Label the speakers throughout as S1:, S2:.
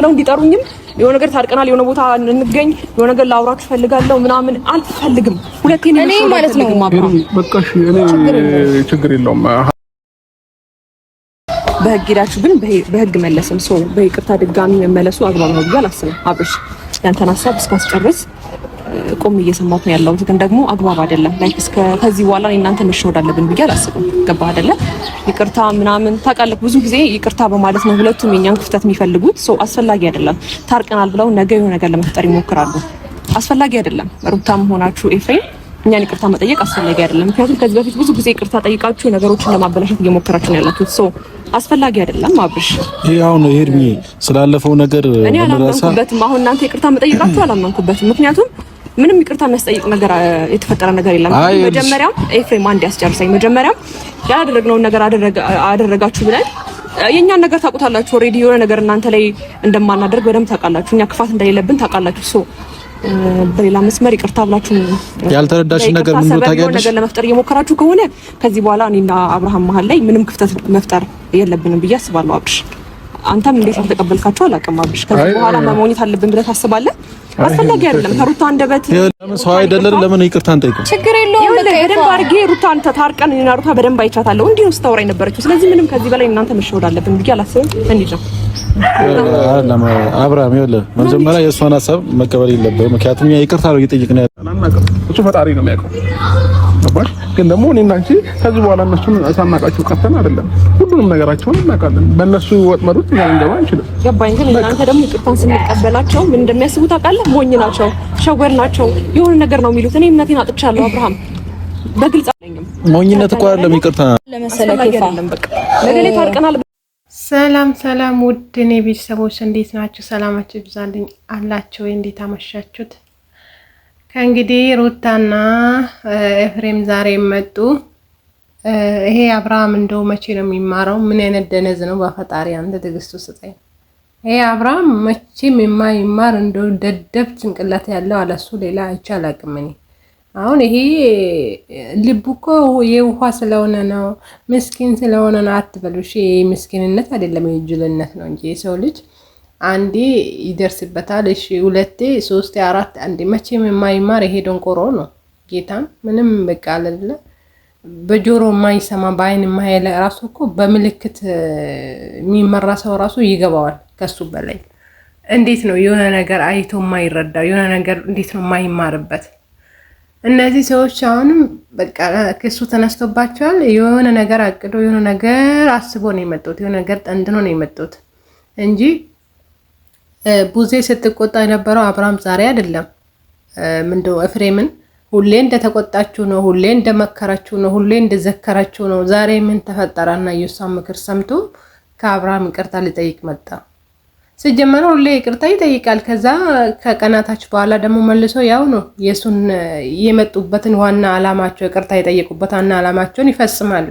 S1: ነው እንዲጠሩኝም የሆነ ነገር ታርቀናል የሆነ ቦታ እንገኝ የሆነ ነገር ላውራችሁ ፈልጋለሁ ምናምን አልፈልግም። ሁለቴ ነው እኔ ማለት ነው
S2: በቃ እሺ እኔ ችግር የለውም።
S1: በህግ ሄዳችሁ ግን በህግ መለስም ሰው በይቅርታ ድጋሚ መመለሱ አግባብ ነው ብዬ አላስብም። አብሽ ያንተን ሀሳብ እስካስጨርስ ቆም እየሰማሁት ነው ያለሁት፣ ግን ደግሞ አግባብ አይደለም። ላይክ ከዚህ በኋላ እናንተ መሸወድ አለብን ብዬ አላስብም። ገባህ አይደለ? ይቅርታ ምናምን ታውቃለህ፣ ብዙ ጊዜ ይቅርታ በማለት ነው ሁለቱም የኛን ክፍተት የሚፈልጉት። ሰው አስፈላጊ አይደለም። ታርቀናል ብለው ነገ የሆነ ነገር ለመፍጠር ይሞክራሉ። አስፈላጊ አይደለም። ሩታም ሆናችሁ ኤፍሬም እኛን ይቅርታ መጠየቅ አስፈላጊ አይደለም። ምክንያቱም ከዚህ በፊት ብዙ ጊዜ ይቅርታ ጠይቃችሁ ነገሮችን ለማበላሸት እየሞከራችሁ ነው ያላችሁት። ሰው አስፈላጊ አይደለም። አብሽ
S3: ይሄ አሁን ሄርሚ ስላለፈው ነገር
S1: እኔ አላመንኩበትም። አሁን እናንተ ይቅርታ መጠየቃችሁ አላመንኩበትም። ምክንያቱም ምንም ይቅርታ የሚያስጠይቅ ነገር የተፈጠረ ነገር የለም። መጀመሪያም ኤፍሬም አንድ ያስጨርሰኝ። መጀመሪያም ያደረግነውን ነገር አደረጋችሁ ብለን የኛን ነገር ታውቁታላችሁ። ኦሬዲ የሆነ ነገር እናንተ ላይ እንደማናደርግ በደንብ ታውቃላችሁ። እኛ ክፋት እንደሌለብን ታውቃላችሁ። ሶ በሌላ መስመር ይቅርታ ብላችሁ
S3: ያልተረዳሽ ነገር ምን ነው ታውቂያለሽ
S1: ነገር ለመፍጠር እየሞከራችሁ ከሆነ ከዚህ በኋላ እኔና አብርሃም መሀል ላይ ምንም ክፍተት መፍጠር የለብንም ብዬ አስባለሁ። አብሽ አንተም እንዴት አልተቀበልካቸው አላውቅም። አብሽ ከዚህ በኋላ መሞኝት አለብን ብለህ ታስባለህ? አስፈላጊ አይደለም። ከሩታ አንደበት
S3: ለምን ሰው አይደለም? ለምን ይቅርታ አንጠይቅም?
S1: ችግር የለውም። በደንብ አድርጌ ሩታን ታርቀን እና ሩታ በደንብ አይቻታለሁ። እንዲሁ ስታወራ የነበረችው። ስለዚህ ምንም ከዚህ በላይ እናንተ መሸወድ አለብን ብዬ አላስብም። እንዴት ነው
S3: አብርሃም? ይኸውልህ መጀመሪያ የእሷን ሀሳብ መቀበል የለብህም። ምክንያቱም ይቅርታ ነው እየጠየቅን ያለው።
S2: እሱ ፈጣሪ ነው የሚያውቀው። ግን ደግሞ እኔና አንቺ ከዚህ በኋላ እነሱን ሳናቃቸው ቀርተን አይደለም፣ ሁሉንም ነገራቸውን እናውቃለን። በእነሱ ወጥመድ ውስጥ እኛ ልንገባ አንችልም።
S1: ገባኝ። ግን እናንተ ደግሞ ይቅርታን ስንቀበላቸው ምን እንደሚያስቡ ታውቃለህ? ሞኝ ናቸው፣ ሸወር ናቸው፣ የሆነ ነገር ነው የሚሉት። እኔ እምነቴን አጥቻለሁ። አብርሃም በግልጽ አለኝም።
S3: ሞኝነት እኮ አይደለም ይቅርታ
S1: ለመሰለህ አይደለም። በቃ ነገ ላይ ታርቀናል።
S4: ሰላም ውድ እኔ ቤተሰቦች እንዴት ናችሁ? ሰላማችሁ ይብዛልኝ አላችሁ ወይ? እንዴት አመሻችሁት? ከእንግዲህ ሩታና ኤፍሬም ዛሬ መጡ። ይሄ አብርሃም እንደው መቼ ነው የሚማረው? ምን አይነት ደነዝ ነው? በፈጣሪ አንተ ትዕግስቱ ስጠኝ። ይሄ አብርሃም መቼም የማይማር እንደው ደደብ ጭንቅላት ያለው አለሱ ሌላ አይቻል አቅም። እኔ አሁን ይሄ ልቡ እኮ የውሃ ስለሆነ ነው ምስኪን ስለሆነ ነው አትበሉ። እሺ ምስኪንነት አይደለም የጅልነት ነው እንጂ የሰው ልጅ አንዴ ይደርስበታል። እሺ ሁለቴ ሶስቴ አራት አንዴ መቼም የማይማር ይሄ ደንቆሮ ነው። ጌታን ምንም በቃ አይደለ በጆሮ የማይሰማ በአይን የማይለ ራሱ እኮ በምልክት የሚመራ ሰው ራሱ ይገባዋል። ከሱ በላይ እንዴት ነው የሆነ ነገር አይቶ የማይረዳው? የሆነ ነገር እንዴት ነው የማይማርበት? እነዚህ ሰዎች አሁንም በቃ ክሱ ተነስቶባቸዋል። የሆነ ነገር አቅዶ የሆነ ነገር አስቦ ነው የመጡት። የሆነ ነገር ጠንድኖ ነው የመጡት እንጂ ቡዜ ስትቆጣ የነበረው አብርሃም ዛሬ አይደለም። ምንድነው ኤፍሬምን ሁሌ እንደተቆጣችሁ ነው፣ ሁሌ እንደመከራችሁ ነው፣ ሁሌ እንደዘከራችሁ ነው። ዛሬ ምን ተፈጠረና የሷን ምክር ሰምቶ ከአብርሃም ይቅርታ ሊጠይቅ መጣ። ሲጀመር ሁሌ ይቅርታ ይጠይቃል። ከዛ ከቀናታች በኋላ ደግሞ መልሶ ያው ነው የሱን የመጡበትን ዋና አላማቸው ይቅርታ የጠየቁበት ዋና አላማቸውን ይፈጽማሉ።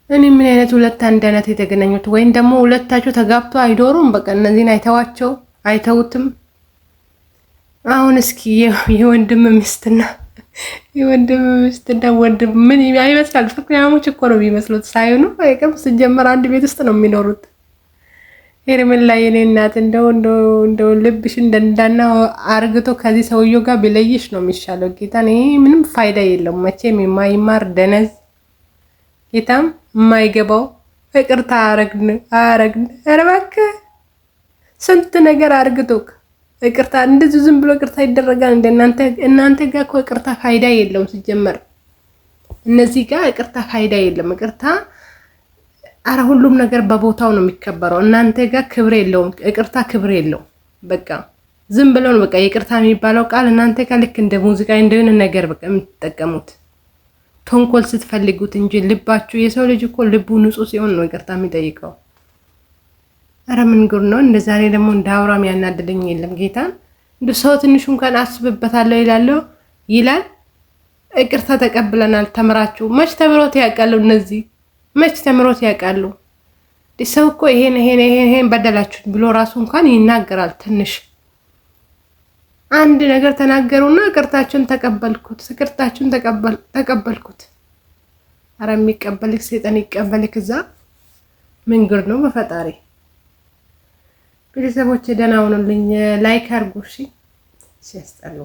S4: እኔ ምን አይነት ሁለት አንድ አይነት የተገናኙት ወይም ደግሞ ሁለታቸው ተጋብቶ አይዶሩም? በቃ እነዚህን አይተዋቸው አይተውትም። አሁን እስኪ የወንድም ሚስትና ወንድም ምን አይመስላል? ፍቅረኛሞች እኮ ነው የሚመስሉት ሳይሆኑ አይቀም። ሲጀመር አንድ ቤት ውስጥ ነው የሚኖሩት። ሄርሜላ የኔ እናት እንደው ልብሽ እንደንዳና አርግቶ ከዚህ ሰውየው ጋር ቢለይሽ ነው የሚሻለው። ጌታን ይሄ ምንም ፋይዳ የለውም። መቼም የማይማር ደነዝ ጌታም የማይገባው ይቅርታ አረግን ኧረ እባክህ ስንት ነገር አርግቶክ ይቅርታ እንደዚህ ዝም ብሎ ይቅርታ ይደረጋል? እናንተ ጋር እኮ ይቅርታ ፋይዳ የለውም። ሲጀመር እነዚህ ጋር ይቅርታ ፋይዳ የለም። ይቅርታ አረ ሁሉም ነገር በቦታው ነው የሚከበረው። እናንተ ጋር ክብር የለውም። ይቅርታ ክብር የለውም። በቃ ዝም ብሎ ነው በቃ ይቅርታ የሚባለው ቃል እናንተ ጋር ልክ እንደ ሙዚቃ እንደሆነ ነገር በቃ የምትጠቀሙት ተንኮል ስትፈልጉት እንጂ ልባችሁ የሰው ልጅ እኮ ልቡ ንጹህ ሲሆን ነው ይቅርታ የሚጠይቀው። አረ ምን ጉር ነው! እንደ ዛሬ ደግሞ እንደ አብርሃም ያናደደኝ የለም። ጌታን እንደ ሰው ትንሽ እንኳን አስብበታለሁ ይላል። ይቅርታ ተቀብለናል። ተምራችሁ መች ተምሮት ያውቃሉ? እነዚህ መች ተምሮት ያውቃሉ? ሰው እኮ ይሄን በደላችሁ ብሎ ራሱ እንኳን ይናገራል። ትንሽ አንድ ነገር ተናገሩና ይቅርታችሁን ተቀበልኩት። አረ የሚቀበልክ ሰይጣን ይቀበልክ። እዛ ምን ጉድ ነው በፈጣሪ። ቤተሰቦቼ ደህና ሁኑልኝ። ላይክ አድርጉ እሺ። ሲያስጠሉ